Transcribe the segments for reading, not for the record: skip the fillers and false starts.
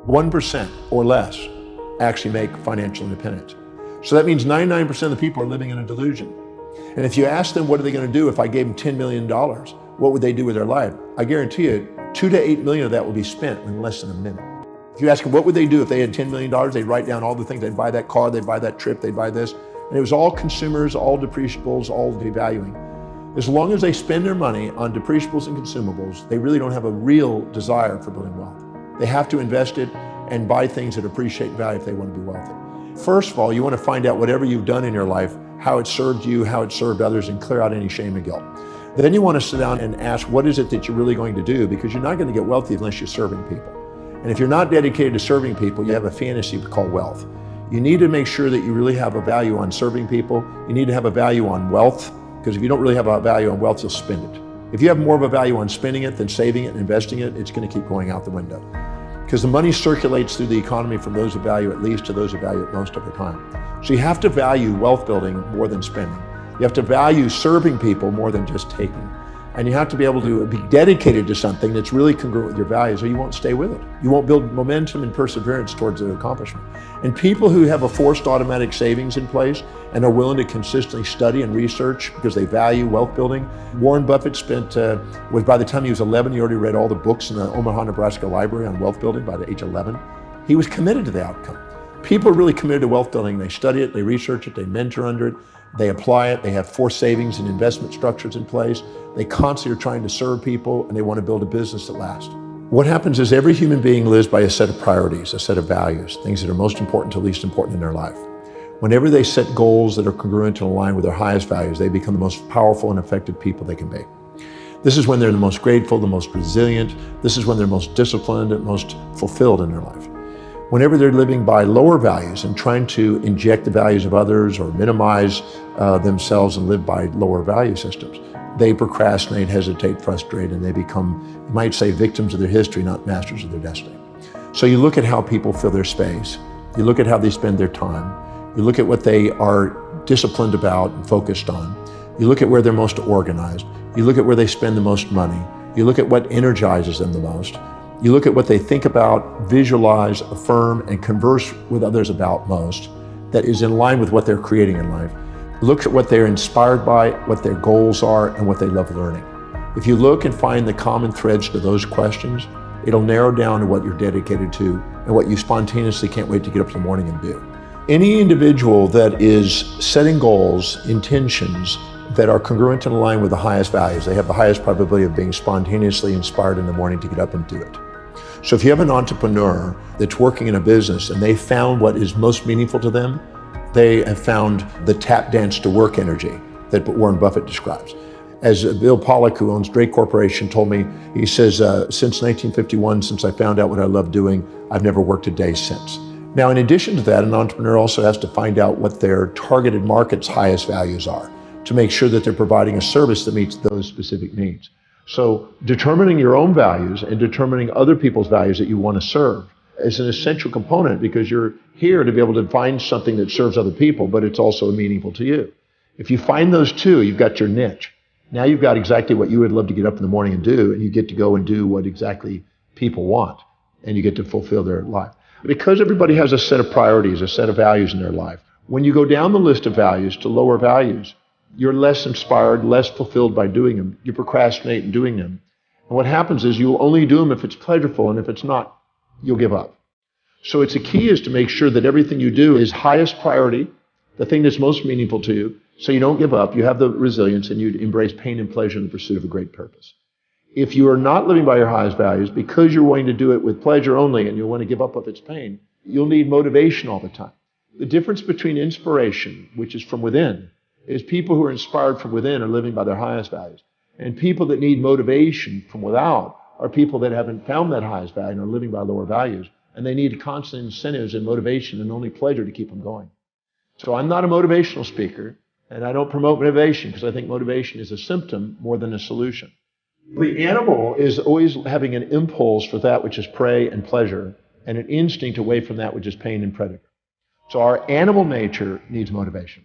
1% or less actually make financial independence. So that means 99% of the people are living in a delusion. And if you ask them what are they going to do if I gave them $10 million, what would they do with their life? I guarantee you 2 to 8 million of that will be spent in less than a minute. If you ask them what would they do if they had $10 million, they'd write down all the things. They'd buy that car, they'd buy that trip, they'd buy this. And it was all consumers, all depreciables, all devaluing. As long as they spend their money on depreciables and consumables, they really don't have a real desire for building wealth. They have to invest it and buy things that appreciate value if they want to be wealthy. First of all, you want to find out whatever you've done in your life, how it served you, how it served others, and clear out any shame and guilt. Then you want to sit down and ask, what is it that you're really going to do? Because you're not going to get wealthy unless you're serving people. And if you're not dedicated to serving people, you have a fantasy called wealth. You need to make sure that you really have a value on serving people. You need to have a value on wealth, because if you don't really have a value on wealth, you'll spend it. If you have more of a value on spending it than saving it and investing it, it's going to keep going out the window. Because the money circulates through the economy from those of value at least to those of value at most over time. So you have to value wealth building more than spending. You have to value serving people more than just taking. And you have to be able to be dedicated to something that's really congruent with your values, or you won't stay with it. You won't build momentum and perseverance towards the accomplishment. And people who have a forced automatic savings in place and are willing to consistently study and research because they value wealth building. Warren Buffett by the time he was 11, he already read all the books in the Omaha, Nebraska library on wealth building by the age of 11. He was committed to the outcome. People are really committed to wealth building. They study it, they research it, they mentor under it, they apply it, they have forced savings and investment structures in place. They constantly are trying to serve people, and they want to build a business that lasts. What happens is every human being lives by a set of priorities, a set of values, things that are most important to least important in their life. Whenever they set goals that are congruent and aligned with their highest values, they become the most powerful and effective people they can be. This is when they're the most grateful, the most resilient. This is when they're most disciplined and most fulfilled in their life. Whenever they're living by lower values and trying to inject the values of others or minimize themselves and live by lower value systems, they procrastinate, hesitate, frustrate, and they become, you might say, victims of their history, not masters of their destiny. So you look at how people fill their space. You look at how they spend their time. You look at what they are disciplined about and focused on. You look at where they're most organized. You look at where they spend the most money. You look at what energizes them the most. You look at what they think about, visualize, affirm, and converse with others about most that is in line with what they're creating in life. Look at what they're inspired by, what their goals are, and what they love learning. If you look and find the common threads to those questions, it'll narrow down to what you're dedicated to and what you spontaneously can't wait to get up in the morning and do. Any individual that is setting goals, intentions, that are congruent and aligned with the highest values, they have the highest probability of being spontaneously inspired in the morning to get up and do it. So if you have an entrepreneur that's working in a business and they found what is most meaningful to them, they have found the tap dance to work energy that Warren Buffett describes. As Bill Pollack, who owns Drake Corporation, told me, he says, since 1951, since I found out what I love doing, I've never worked a day since. Now, in addition to that, an entrepreneur also has to find out what their targeted market's highest values are to make sure that they're providing a service that meets those specific needs. So determining your own values and determining other people's values that you want to serve is an essential component, because you're here to be able to find something that serves other people, but it's also meaningful to you. If you find those two, you've got your niche. Now you've got exactly what you would love to get up in the morning and do, and you get to go and do what exactly people want, and you get to fulfill their life. Because everybody has a set of priorities, a set of values in their life, when you go down the list of values to lower values, you're less inspired, less fulfilled by doing them. You procrastinate in doing them. And what happens is you'll only do them if it's pleasurable, and if it's not, you'll give up. So the key is to make sure that everything you do is highest priority, the thing that's most meaningful to you, so you don't give up, you have the resilience, and you embrace pain and pleasure in the pursuit of a great purpose. If you are not living by your highest values, because you're wanting to do it with pleasure only and you want to give up if it's pain, you'll need motivation all the time. The difference between inspiration, which is from within, is people who are inspired from within are living by their highest values. And people that need motivation from without are people that haven't found that highest value and are living by lower values. And they need constant incentives and motivation and only pleasure to keep them going. So I'm not a motivational speaker, and I don't promote motivation, because I think motivation is a symptom more than a solution. The animal is always having an impulse for that which is prey and pleasure, and an instinct away from that which is pain and predator. So our animal nature needs motivation.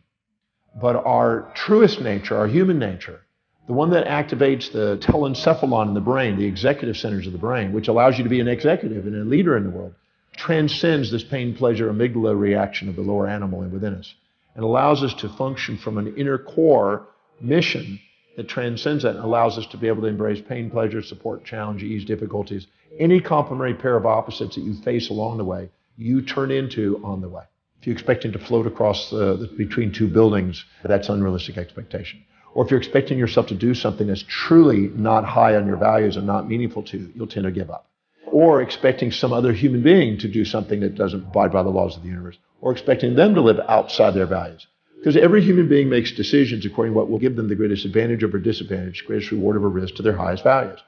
But our truest nature, our human nature, the one that activates the telencephalon in the brain, the executive centers of the brain, which allows you to be an executive and a leader in the world, transcends this pain, pleasure, amygdala reaction of the lower animal within us and allows us to function from an inner core mission that transcends that and allows us to be able to embrace pain, pleasure, support, challenge, ease, difficulties. Any complementary pair of opposites that you face along the way, you turn into on the way. If you're expecting to float across between two buildings, that's unrealistic expectation. Or if you're expecting yourself to do something that's truly not high on your values and not meaningful to you, you'll tend to give up. Or expecting some other human being to do something that doesn't abide by the laws of the universe, or expecting them to live outside their values. Because every human being makes decisions according to what will give them the greatest advantage over disadvantage, greatest reward over risk to their highest values.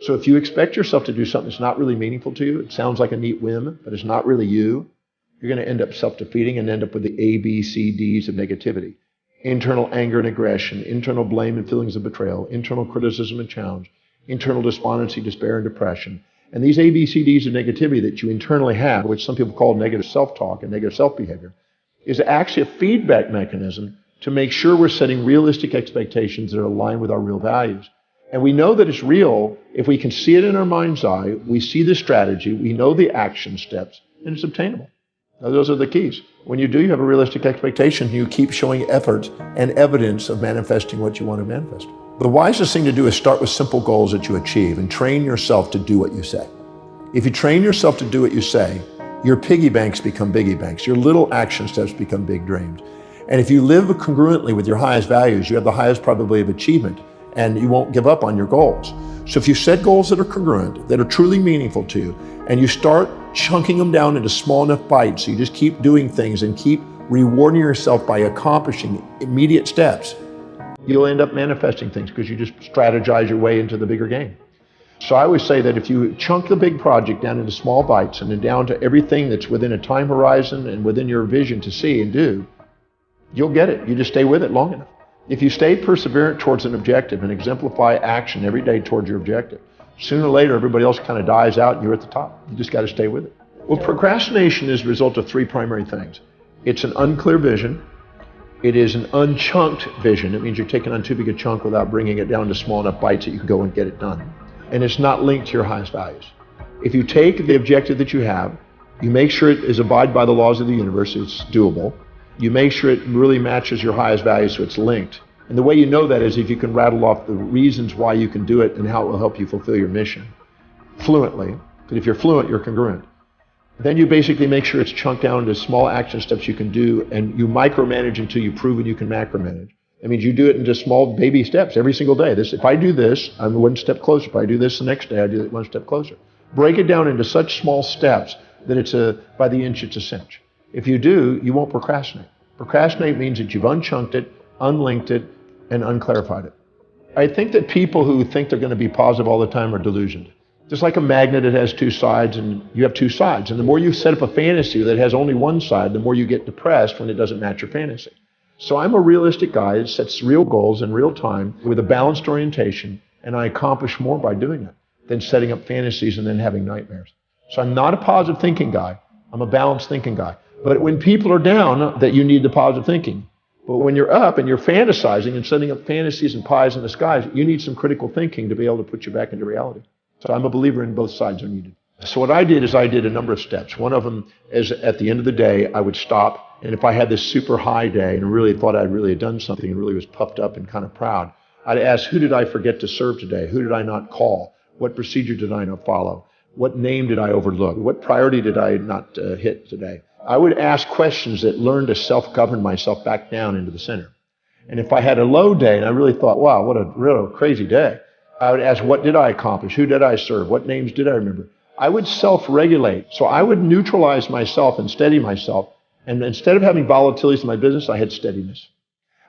So if you expect yourself to do something that's not really meaningful to you, it sounds like a neat whim, but it's not really you, you're going to end up self-defeating and end up with the A, B, C, Ds of negativity. Internal anger and aggression, internal blame and feelings of betrayal, internal criticism and challenge, internal despondency, despair, and depression. And these ABCDs of negativity that you internally have, which some people call negative self-talk and negative self-behavior, is actually a feedback mechanism to make sure we're setting realistic expectations that are aligned with our real values. And we know that it's real if we can see it in our mind's eye, we see the strategy, we know the action steps, and it's obtainable. Now, those are the keys. When you do, you have a realistic expectation, you keep showing effort and evidence of manifesting what you want to manifest. The wisest thing to do is start with simple goals that you achieve and train yourself to do what you say. If you train yourself to do what you say, your piggy banks become biggie banks. Your little action steps become big dreams. And if you live congruently with your highest values, you have the highest probability of achievement and you won't give up on your goals. So if you set goals that are congruent, that are truly meaningful to you, and you start chunking them down into small enough bites, so you just keep doing things and keep rewarding yourself by accomplishing immediate steps, you'll end up manifesting things because you just strategize your way into the bigger game. So I always say that if you chunk the big project down into small bites and then down to everything that's within a time horizon and within your vision to see and do, you'll get it. You just stay with it long enough. If you stay perseverant towards an objective and exemplify action every day towards your objective, sooner or later everybody else kind of dies out and you're at the top. You just got to stay with it. Well, procrastination is the result of three primary things. It's an unclear vision. It is an unchunked vision. It means you're taking on too big a chunk without bringing it down to small enough bites that you can go and get it done. And it's not linked to your highest values. If you take the objective that you have, you make sure it is abide by the laws of the universe, it's doable. You make sure it really matches your highest values so it's linked. And the way you know that is if you can rattle off the reasons why you can do it and how it will help you fulfill your mission fluently. Because if you're fluent, you're congruent. Then you basically make sure it's chunked down into small action steps you can do, and you micromanage until you've proven you can macromanage. That means you do it in just small baby steps every single day. If I do this, I'm one step closer. If I do this the next day, I do it one step closer. Break it down into such small steps that it's by the inch, it's a cinch. If you do, you won't procrastinate. Procrastinate means that you've unchunked it, unlinked it, and unclarified it. I think that people who think they're going to be positive all the time are delusioned. Just like a magnet, it has two sides, and you have two sides. And the more you set up a fantasy that has only one side, the more you get depressed when it doesn't match your fantasy. So I'm a realistic guy that sets real goals in real time with a balanced orientation, and I accomplish more by doing it than setting up fantasies and then having nightmares. So I'm not a positive thinking guy. I'm a balanced thinking guy. But when people are down, that you need the positive thinking. But when you're up and you're fantasizing and setting up fantasies and pies in the skies, you need some critical thinking to be able to put you back into reality. So I'm a believer in both sides are needed. So what I did is I did a number of steps. One of them is at the end of the day, I would stop. And if I had this super high day and really thought I'd really done something and really was puffed up and kind of proud, I'd ask, who did I forget to serve today? Who did I not call? What procedure did I not follow? What name did I overlook? What priority did I not hit today? I would ask questions that learn to self-govern myself back down into the center. And if I had a low day and I really thought, wow, what a real crazy day, I would ask, what did I accomplish? Who did I serve? What names did I remember? I would self-regulate. So I would neutralize myself and steady myself. And instead of having volatilities in my business, I had steadiness.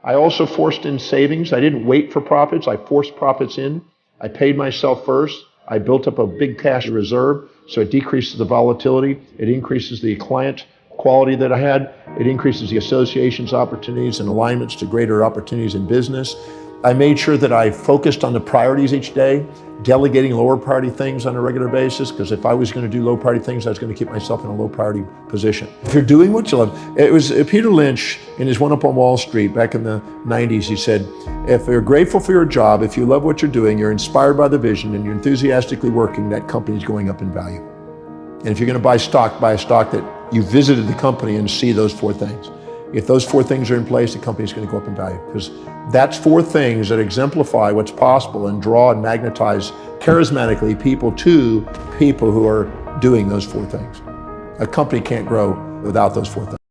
I also forced in savings. I didn't wait for profits. I forced profits in. I paid myself first. I built up a big cash reserve, so it decreases the volatility. It increases the client quality that I had. It increases the associations, opportunities, and alignments to greater opportunities in business. I made sure that I focused on the priorities each day, delegating lower priority things on a regular basis, because if I was going to do low priority things, I was going to keep myself in a low priority position. If you're doing what you love, it was Peter Lynch in his One Up on Wall Street back in the 90s, he said, if you're grateful for your job, if you love what you're doing, you're inspired by the vision, and you're enthusiastically working, that company's going up in value. And if you're going to buy a stock that you visited the company and see those 4 things. If those 4 things are in place, the company's going to go up in value, because that's 4 things that exemplify what's possible and draw and magnetize charismatically people to people who are doing those 4 things. A company can't grow without those 4 things.